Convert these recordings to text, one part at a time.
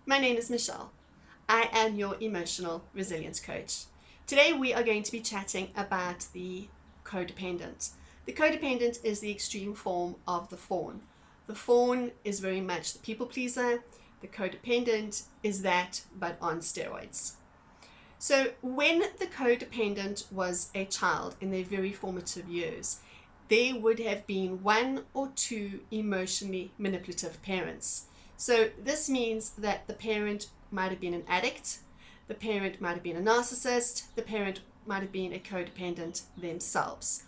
My name is Michelle. I am your emotional resilience coach. Today we are going to be chatting about the codependent. The codependent is the extreme form of the fawn. The fawn is very much the people pleaser. The codependent is that, but on steroids. So when the codependent was a child in their very formative years, there would have been one or two emotionally manipulative parents. So this means that the parent might have been an addict, the parent might have been a narcissist, the parent might have been a codependent themselves,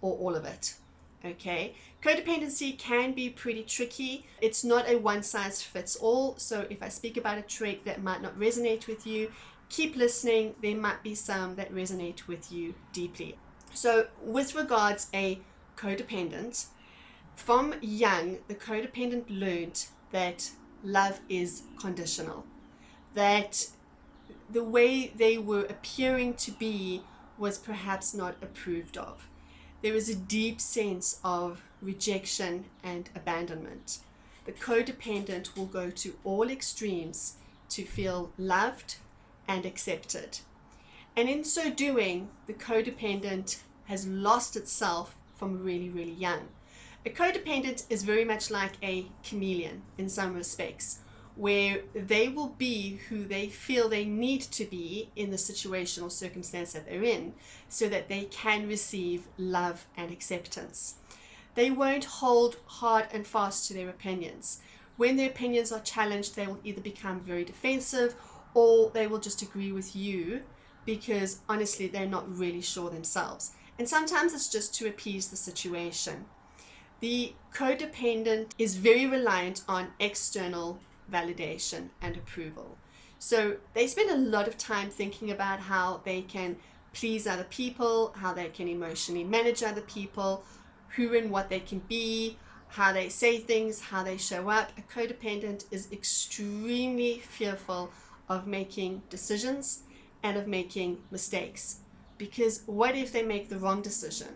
or all of it. Okay, codependency can be pretty tricky. It's not a one size fits all. So if I speak about a trait that might not resonate with you, keep listening. There might be some that resonate with you deeply. So with regards a codependent, from young, the codependent learned that love is conditional, that the way they were appearing to be was perhaps not approved of. There is a deep sense of rejection and abandonment. The codependent will go to all extremes to feel loved and accepted. And in so doing, the codependent has lost itself from really, really young. A codependent is very much like a chameleon in some respects, where they will be who they feel they need to be in the situation or circumstance that they're in, so that they can receive love and acceptance. They won't hold hard and fast to their opinions. When their opinions are challenged, they will either become very defensive or they will just agree with you because honestly they're not really sure themselves. And sometimes it's just to appease the situation. The codependent is very reliant on external validation and approval. So they spend a lot of time thinking about how they can please other people, how they can emotionally manage other people, who and what they can be, how they say things, how they show up. A codependent is extremely fearful of making decisions and of making mistakes. Because what if they make the wrong decision?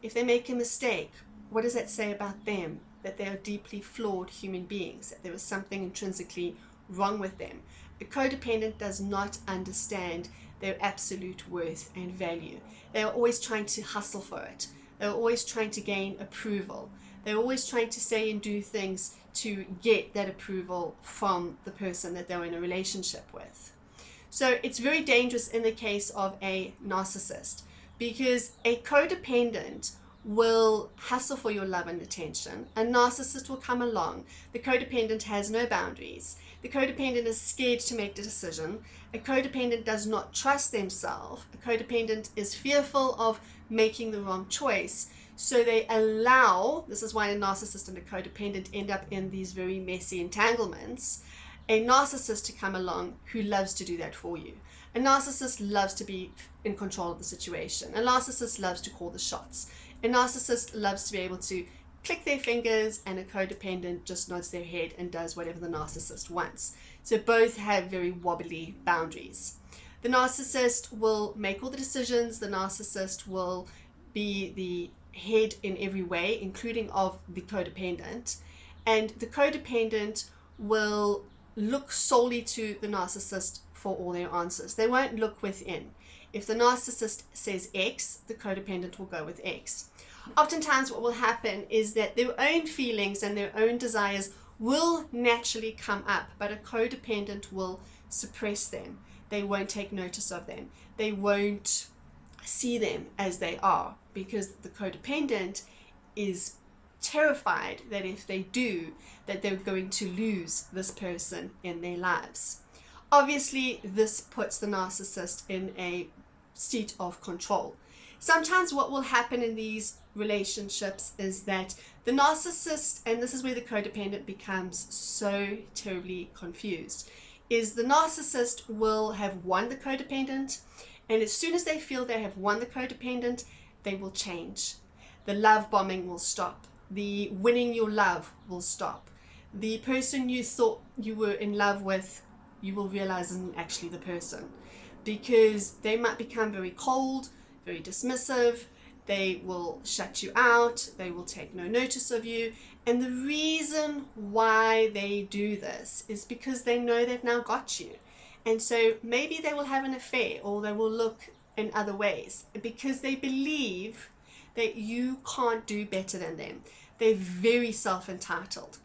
If they make a mistake, what does that say about them? That they are deeply flawed human beings, that there is something intrinsically wrong with them. A codependent does not understand their absolute worth and value. They are always trying to hustle for it. They're always trying to gain approval. They're always trying to say and do things to get that approval from the person that they're in a relationship with. So it's very dangerous in the case of a narcissist, because a codependent will hustle for your love and attention. A narcissist will come along. The codependent has no boundaries. The codependent is scared to make the decision. A codependent does not trust themselves. A codependent is fearful of making the wrong choice. So they allow, this is why a narcissist and a codependent end up in these very messy entanglements, a narcissist to come along who loves to do that for you. A narcissist loves to be in control of the situation. A narcissist loves to call the shots. A narcissist loves to be able to click their fingers, and a codependent just nods their head and does whatever the narcissist wants. So both have very wobbly boundaries. The narcissist will make all the decisions. The narcissist will be the head in every way, including of the codependent. And the codependent will look solely to the narcissist for all their answers. They won't look within. If the narcissist says X, the codependent will go with X. Oftentimes what will happen is that their own feelings and their own desires will naturally come up, but a codependent will suppress them. They won't take notice of them. They won't see them as they are, because the codependent is terrified that if they do, that they're going to lose this person in their lives. Obviously, this puts the narcissist in a state of control. Sometimes what will happen in these relationships is that the narcissist, and this is where the codependent becomes so terribly confused, is the narcissist will have won the codependent, and as soon as they feel they have won the codependent, they will change. The love bombing will stop. The winning your love will stop. The person you thought you were in love with, you will realize isn't actually the person, because they might become very cold, very dismissive. They will shut you out. They will take no notice of you, And the reason why they do this is because they know they've now got you. And so maybe they will have an affair, or they will look in other ways because they believe that you can't do better than them. They're very self-entitled.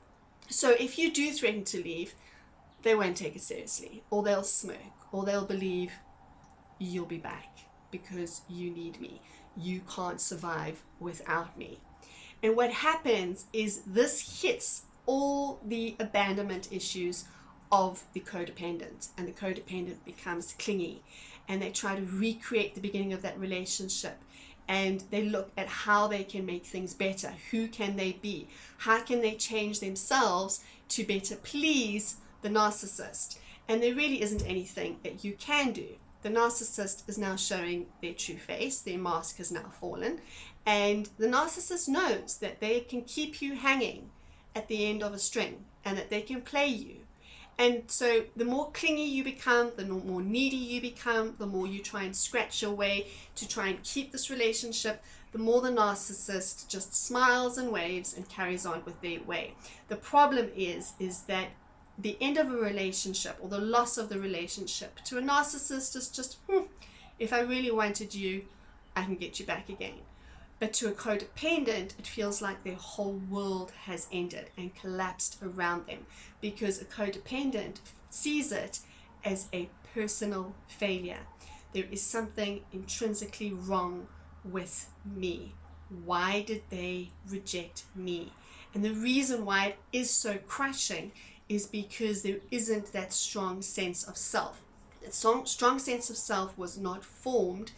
So if you do threaten to leave, they won't take it seriously, or they'll smirk, or they'll believe you'll be back because you need me. You can't survive without me. And what happens is this hits all the abandonment issues of the codependent, and the codependent becomes clingy, and they try to recreate the beginning of that relationship, and they look at how they can make things better. Who can they be? How can they change themselves to better please the narcissist? And there really isn't anything that you can do. The narcissist is now showing their true face. Their mask has now fallen, and the narcissist knows that they can keep you hanging at the end of a string, and that they can play you. And so the more clingy you become, the more needy you become, the more you try and scratch your way to try and keep this relationship, the more the narcissist just smiles and waves and carries on with their way. The problem is that the end of a relationship, or the loss of the relationship, to a narcissist is just, if I really wanted you, I can get you back again. But to a codependent, it feels like their whole world has ended and collapsed around them, because a codependent sees it as a personal failure. There is something intrinsically wrong with me. Why did they reject me? And the reason why it is so crushing is because there isn't that strong sense of self. That strong sense of self was not formed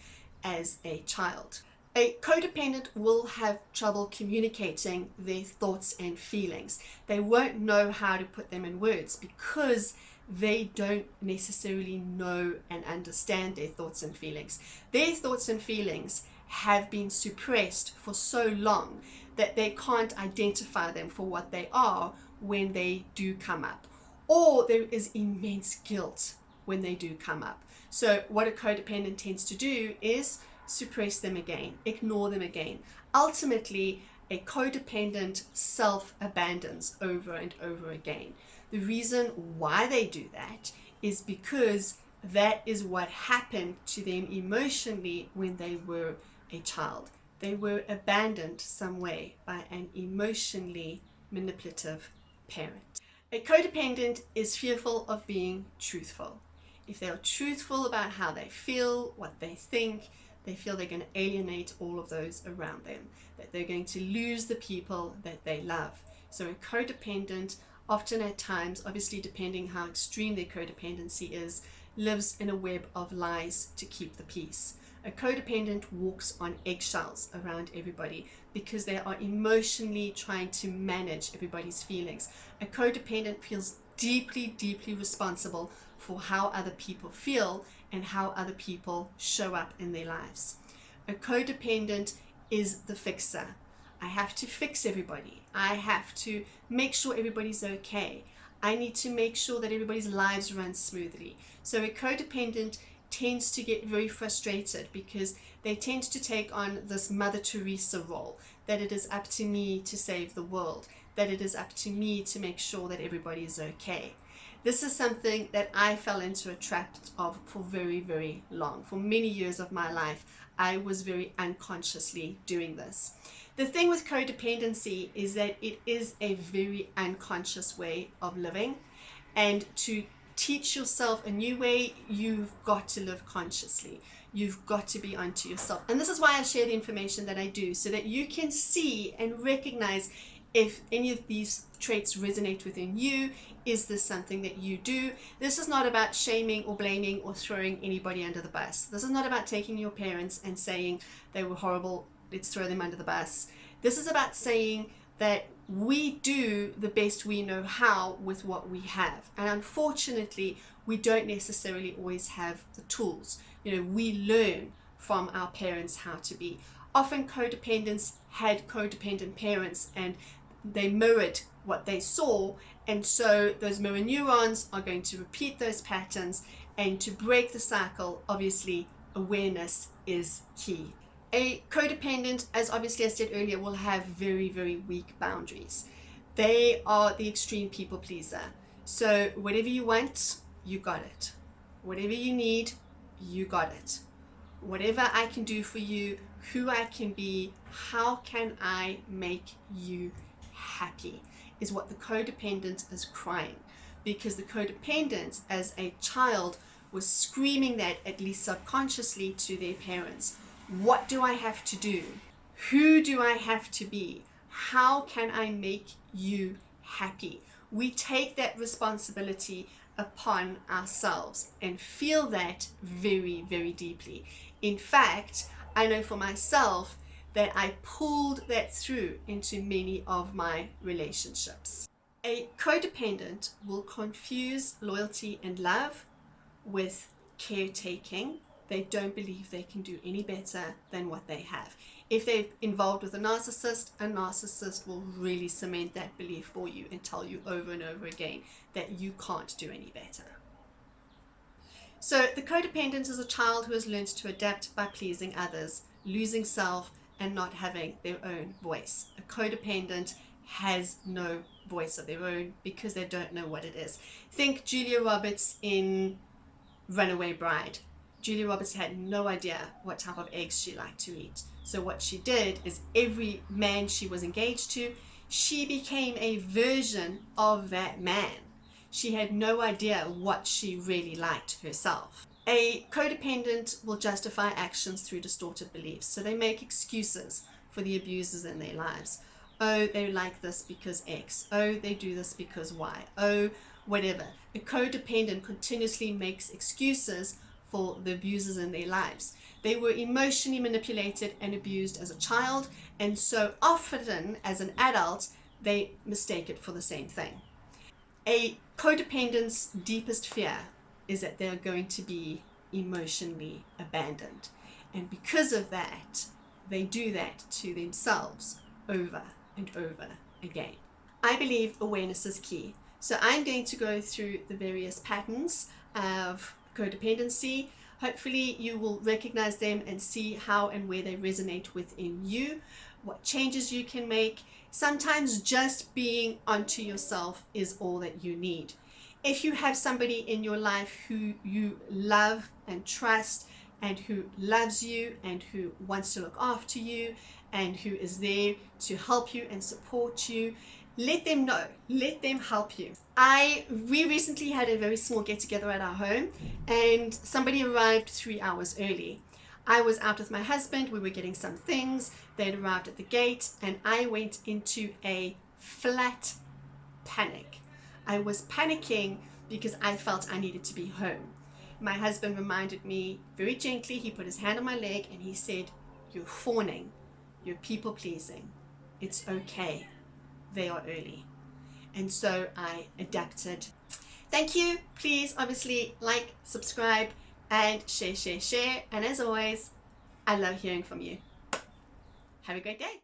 as a child. A codependent will have trouble communicating their thoughts and feelings. They won't know how to put them in words because they don't necessarily know and understand their thoughts and feelings. Their thoughts and feelings have been suppressed for so long that they can't identify them for what they are when they do come up. Or there is immense guilt when they do come up. So what a codependent tends to do is suppress them again, ignore them again. Ultimately, a codependent self-abandons over and over again. The reason why they do that is because that is what happened to them emotionally when they were a child. They were abandoned some way by an emotionally manipulative parent. A codependent is fearful of being truthful. If they are truthful about how they feel, what they think, they feel they're going to alienate all of those around them, that they're going to lose the people that they love. So a codependent, often at times, obviously depending how extreme their codependency is, lives in a web of lies to keep the peace. A codependent walks on eggshells around everybody because they are emotionally trying to manage everybody's feelings. A codependent feels deeply, deeply responsible for how other people feel and how other people show up in their lives. A codependent is the fixer. I have to fix everybody. I have to make sure everybody's okay. I need to make sure that everybody's lives run smoothly. So a codependent tends to get very frustrated because they tend to take on this Mother Teresa role, that it is up to me to save the world, that it is up to me to make sure that everybody is okay. This is something that I fell into a trap of for very, very long. For many years of my life, I was very unconsciously doing this. The thing with codependency is that it is a very unconscious way of living, and to teach yourself a new way, you've got to live consciously. You've got to be onto yourself. And this is why I share the information that I do, so that you can see and recognize if any of these traits resonate within you. Is this something that you do? This is not about shaming or blaming or throwing anybody under the bus. This is not about taking your parents and saying they were horrible, let's throw them under the bus. This is about saying that we do the best we know how with what we have. And unfortunately, we don't necessarily always have the tools. You know, we learn from our parents how to be. Often codependents had codependent parents and they mirrored what they saw, and so those mirror neurons are going to repeat those patterns, and to break the cycle, obviously awareness is key. A codependent, as obviously I said earlier, will have very, very weak boundaries. They are the extreme people pleaser. So whatever you want, you got it. Whatever you need, you got it. Whatever I can do for you, who I can be, how can I make you happy, is what the codependent is crying. Because the codependent as a child was screaming that, at least subconsciously, to their parents. What do I have to do? Who do I have to be? How can I make you happy? We take that responsibility upon ourselves and feel that very, very deeply. In fact, I know for myself that I pulled that through into many of my relationships. A codependent will confuse loyalty and love with caretaking. They don't believe they can do any better than what they have. If they're involved with a narcissist will really cement that belief for you and tell you over and over again that you can't do any better. So the codependent is a child who has learned to adapt by pleasing others, losing self, and not having their own voice. A codependent has no voice of their own because they don't know what it is. Think Julia Roberts in Runaway Bride. Julia Roberts had no idea what type of eggs she liked to eat. So what she did is every man she was engaged to, she became a version of that man. She had no idea what she really liked herself. A codependent will justify actions through distorted beliefs. So they make excuses for the abusers in their lives. Oh, they like this because X. Oh, they do this because Y. Oh, whatever. A codependent continuously makes excuses for the abusers in their lives. They were emotionally manipulated and abused as a child, and so often as an adult, they mistake it for the same thing. A codependent's deepest fear is that they're going to be emotionally abandoned. And because of that, they do that to themselves over and over again. I believe awareness is key. So I'm going to go through the various patterns of codependency. Hopefully you will recognize them and see how and where they resonate within you, what changes you can make. Sometimes just being onto yourself is all that you need. If you have somebody in your life who you love and trust and who loves you and who wants to look after you and who is there to help you and support you, let them know, let them help you. We recently had a very small get together at our home and somebody arrived 3 hours early. I was out with my husband, we were getting some things, they'd arrived at the gate and I went into a flat panic. I was panicking because I felt I needed to be home. My husband reminded me very gently, he put his hand on my leg and he said, "You're fawning, you're people pleasing, it's okay. They are early." And so I adapted. Thank you. Please obviously like, subscribe and share. And as always, I love hearing from you. Have a great day.